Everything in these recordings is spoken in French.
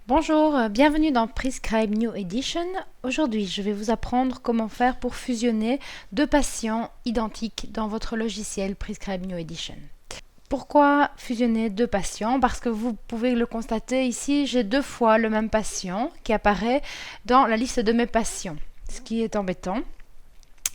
Bonjour, bienvenue dans Prescribe New Edition. Aujourd'hui, je vais vous apprendre comment faire pour fusionner deux patients identiques dans votre logiciel Prescribe New Edition. Pourquoi fusionner deux patients? Parce que vous pouvez le constater ici, j'ai deux fois le même patient qui apparaît dans la liste de mes patients, ce qui est embêtant.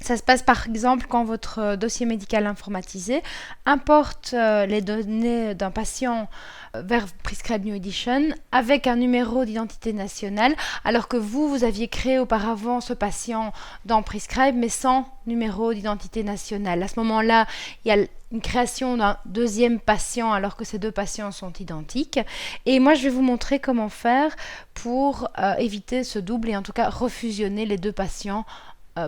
Ça se passe par exemple quand votre dossier médical informatisé importe les données d'un patient vers Prescribe New Edition avec un numéro d'identité nationale, alors que vous aviez créé auparavant ce patient dans Prescribe mais sans numéro d'identité nationale. À ce moment-là, il y a une création d'un deuxième patient alors que ces deux patients sont identiques. Et moi, je vais vous montrer comment faire pour éviter ce double et en tout cas refusionner les deux patients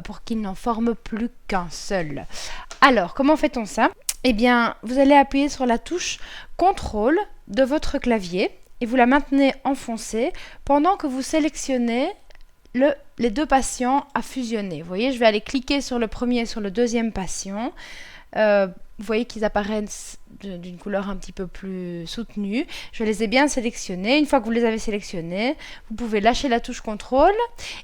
pour qu'ils n'en forment plus qu'un seul. Alors, comment fait-on ça? Eh bien, vous allez appuyer sur la touche CTRL de votre clavier et vous la maintenez enfoncée pendant que vous sélectionnez les deux patients à fusionner. Vous voyez, je vais aller cliquer sur le premier et sur le deuxième patient. Vous voyez qu'ils apparaissent d'une couleur un petit peu plus soutenue. Je les ai bien sélectionnés. Une fois que vous les avez sélectionnés, vous pouvez lâcher la touche CTRL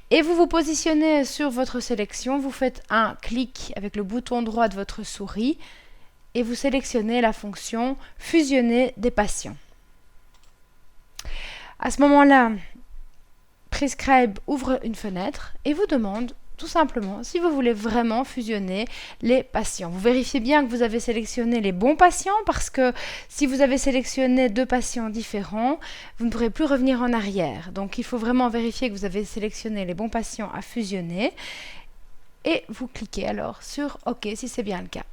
et vous vous positionnez sur votre sélection. Vous faites un clic avec le bouton droit de votre souris et vous sélectionnez la fonction fusionner des patients. À ce moment-là, Prescribe ouvre une fenêtre et vous demande tout simplement si vous voulez vraiment fusionner les patients. Vous vérifiez bien que vous avez sélectionné les bons patients parce que si vous avez sélectionné deux patients différents, vous ne pourrez plus revenir en arrière. Donc il faut vraiment vérifier que vous avez sélectionné les bons patients à fusionner et vous cliquez alors sur OK si c'est bien le cas.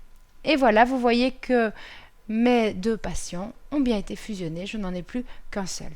Et voilà, vous voyez que mes deux patients ont bien été fusionnés, je n'en ai plus qu'un seul.